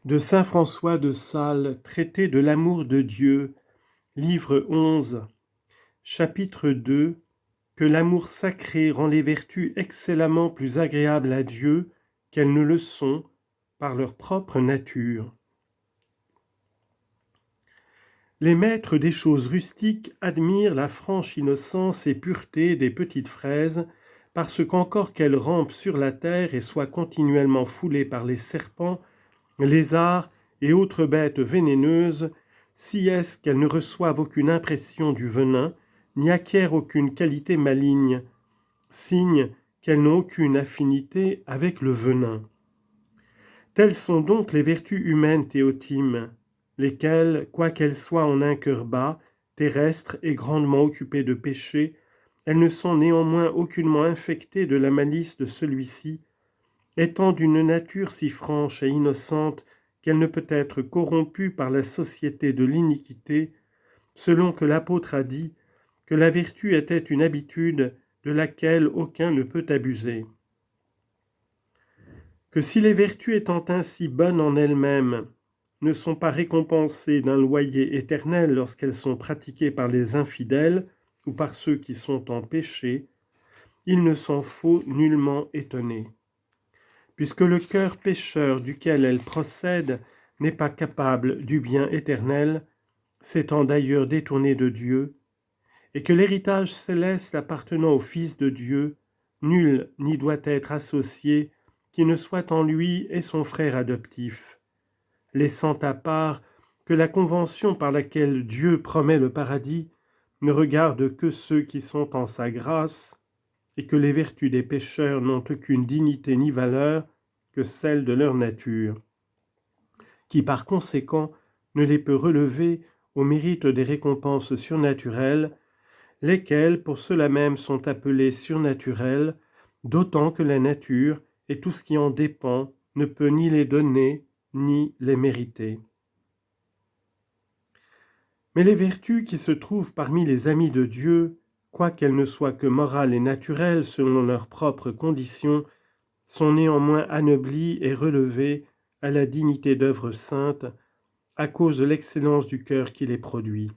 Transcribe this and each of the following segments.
De saint François de Sales, traité de l'amour de Dieu, livre 11, chapitre 2, que l'amour sacré rend les vertus excellemment plus agréables à Dieu qu'elles ne le sont par leur propre nature. Les maîtres des choses rustiques admirent la franche innocence et pureté des petites fraises, parce qu'encore qu'elles rampent sur la terre et soient continuellement foulées par les serpents, lézards et autres bêtes vénéneuses, si est-ce qu'elles ne reçoivent aucune impression du venin, n'y acquièrent aucune qualité maligne, signe qu'elles n'ont aucune affinité avec le venin. Telles sont donc les vertus humaines théotimes, lesquelles, quoiqu'elles soient en un cœur bas, terrestre et grandement occupé de péché, elles ne sont néanmoins aucunement infectées de la malice de celui-ci, étant d'une nature si franche et innocente qu'elle ne peut être corrompue par la société de l'iniquité, selon que l'apôtre a dit que la vertu était une habitude de laquelle aucun ne peut abuser. Que si les vertus étant ainsi bonnes en elles-mêmes ne sont pas récompensées d'un loyer éternel lorsqu'elles sont pratiquées par les infidèles ou par ceux qui sont en péché, il ne s'en faut nullement étonner. Puisque le cœur pécheur duquel elles procèdent n'est pas capable du bien éternel, s'étant d'ailleurs détourné de Dieu, et que l'héritage céleste appartenant au Fils de Dieu, nul n'y doit être associé qui ne soit en lui et son frère adoptif, laissant à part que la convention par laquelle Dieu promet le paradis ne regarde que ceux qui sont en sa grâce, et que les vertus des pécheurs n'ont aucune dignité ni valeur que celle de leur nature, qui par conséquent ne les peut relever au mérite des récompenses surnaturelles, lesquelles pour cela même sont appelées surnaturelles, d'autant que la nature et tout ce qui en dépend ne peut ni les donner ni les mériter. Mais les vertus qui se trouvent parmi les amis de Dieu, quoiqu'elles ne soient que morales et naturelles selon leurs propres conditions, sont néanmoins anoblies et relevées à la dignité d'œuvres saintes à cause de l'excellence du cœur qui les produit.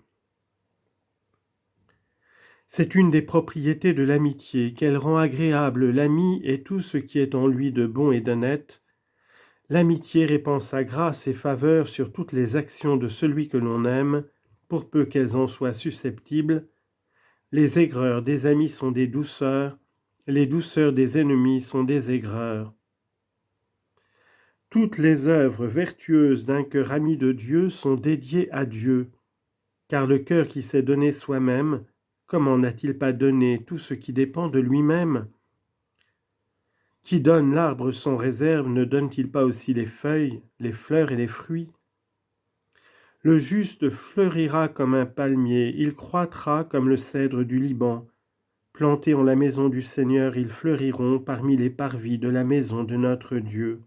C'est une des propriétés de l'amitié qu'elle rend agréable l'ami et tout ce qui est en lui de bon et d'honnête. L'amitié répand sa grâce et faveur sur toutes les actions de celui que l'on aime, pour peu qu'elles en soient susceptibles. Les aigreurs des amis sont des douceurs, les douceurs des ennemis sont des aigreurs. Toutes les œuvres vertueuses d'un cœur ami de Dieu sont dédiées à Dieu, car le cœur qui s'est donné soi-même, comment n'a-t-il pas donné tout ce qui dépend de lui-même ? Qui donne l'arbre sans réserve ne donne-t-il pas aussi les feuilles, les fleurs et les fruits ? Le juste fleurira comme un palmier, il croîtra comme le cèdre du Liban. Plantés en la maison du Seigneur, ils fleuriront parmi les parvis de la maison de notre Dieu.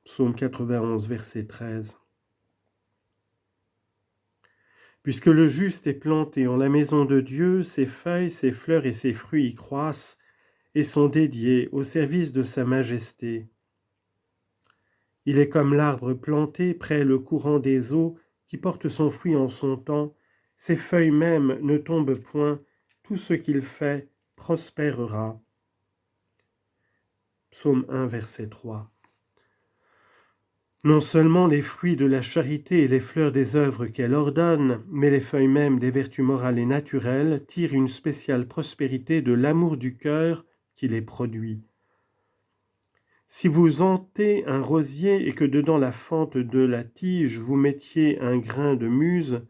Psaume 91, verset 13. Puisque le juste est planté en la maison de Dieu, ses feuilles, ses fleurs et ses fruits y croissent et sont dédiés au service de sa majesté. Il est comme l'arbre planté près le courant des eaux qui porte son fruit en son temps, ses feuilles même ne tombent point, tout ce qu'il fait prospérera. Psaume 1, verset 3. Non seulement les fruits de la charité et les fleurs des œuvres qu'elle ordonne, mais les feuilles mêmes des vertus morales et naturelles tirent une spéciale prospérité de l'amour du cœur qui les produit. Si vous hantez un rosier et que dedans la fente de la tige vous mettiez un grain de muse,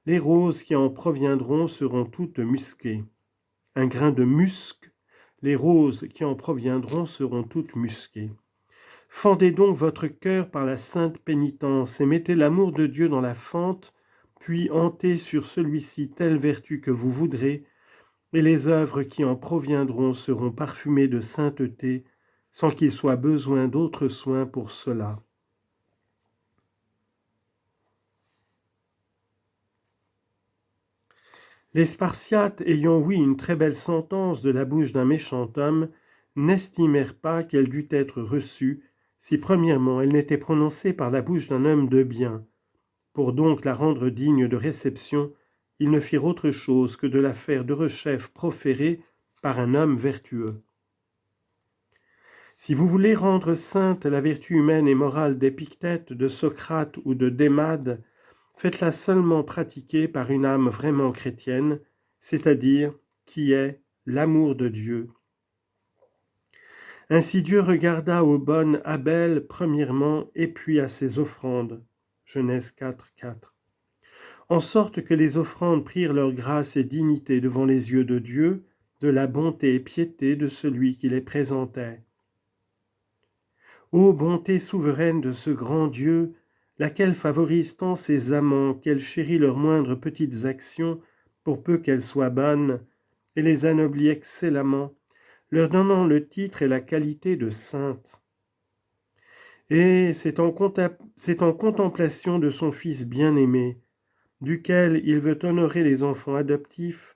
les roses qui en proviendront seront toutes musquées. Un grain de musc, les roses qui en proviendront seront toutes musquées. Fendez donc votre cœur par la sainte pénitence et mettez l'amour de Dieu dans la fente, puis hantez sur celui-ci telle vertu que vous voudrez, et les œuvres qui en proviendront seront parfumées de sainteté, sans qu'il soit besoin d'autres soins pour cela. Les Spartiates, ayant ouï une très belle sentence de la bouche d'un méchant homme, n'estimèrent pas qu'elle dût être reçue, si premièrement elle n'était prononcée par la bouche d'un homme de bien. Pour donc la rendre digne de réception, ils ne firent autre chose que de la faire derechef proférée par un homme vertueux. Si vous voulez rendre sainte la vertu humaine et morale d'Épictète, de Socrate ou de Démade, faites-la seulement pratiquer par une âme vraiment chrétienne, c'est-à-dire qui est l'amour de Dieu. Ainsi Dieu regarda aux bonnes Abel premièrement et puis à ses offrandes. Genèse 4, 4. En sorte que les offrandes prirent leur grâce et dignité devant les yeux de Dieu, de la bonté et piété de celui qui les présentait. Ô bonté souveraine de ce grand Dieu, laquelle favorise tant ses amants qu'elle chérit leurs moindres petites actions, pour peu qu'elles soient bonnes, et les anoblit excellemment, leur donnant le titre et la qualité de saintes. Et c'est en contemplation de son Fils bien-aimé, duquel il veut honorer les enfants adoptifs,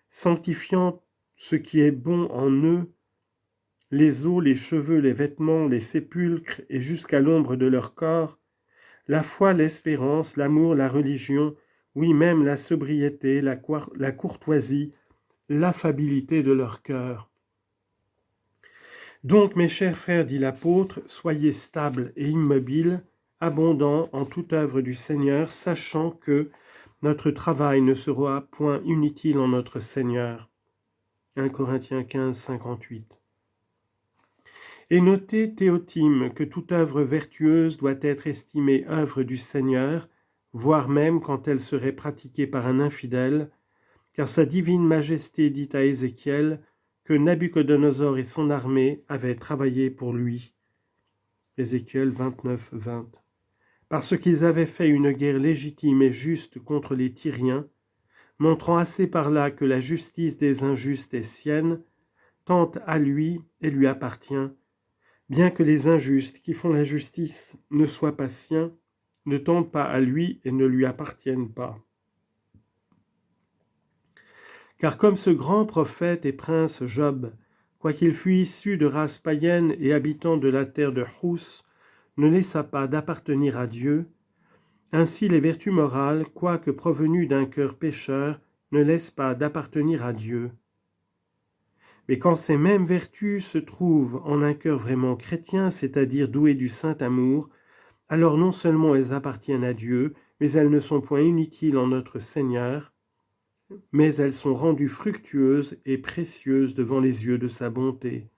sanctifiant ce qui est bon en eux, les os, les cheveux, les vêtements, les sépulcres et jusqu'à l'ombre de leur corps, la foi, l'espérance, l'amour, la religion, oui même la sobriété, la courtoisie, l'affabilité de leur cœur. Donc, mes chers frères, dit l'apôtre, soyez stables et immobiles, abondants en toute œuvre du Seigneur, sachant que notre travail ne sera point inutile en notre Seigneur. 1 Corinthiens 15, 58. Et notez, Théotime, que toute œuvre vertueuse doit être estimée œuvre du Seigneur, voire même quand elle serait pratiquée par un infidèle, car sa divine majesté dit à Ézéchiel que Nabuchodonosor et son armée avaient travaillé pour lui. Ézéchiel 29, 20. Parce qu'ils avaient fait une guerre légitime et juste contre les Tyriens, montrant assez par là que la justice des injustes est sienne, tant à lui et lui appartient, bien que les injustes qui font la justice ne soient pas siens, ne tendent pas à lui et ne lui appartiennent pas. Car comme ce grand prophète et prince Job, quoiqu'il fût issu de race païenne et habitant de la terre de Hous, ne laissa pas d'appartenir à Dieu, ainsi les vertus morales, quoique provenues d'un cœur pécheur, ne laissent pas d'appartenir à Dieu. Mais quand ces mêmes vertus se trouvent en un cœur vraiment chrétien, c'est-à-dire doué du saint amour, alors non seulement elles appartiennent à Dieu, mais elles ne sont point inutiles en notre Seigneur, mais elles sont rendues fructueuses et précieuses devant les yeux de sa bonté.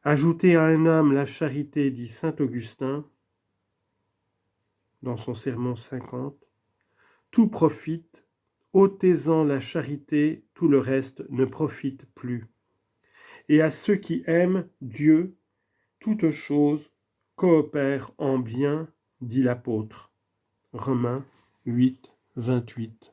Ajoutez à un homme la charité, dit saint Augustin, dans son sermon 50, tout profite, ôtez-en la charité, tout le reste ne profite plus. Et à ceux qui aiment Dieu, toute chose coopère en bien, dit l'apôtre. Romains 8, 28.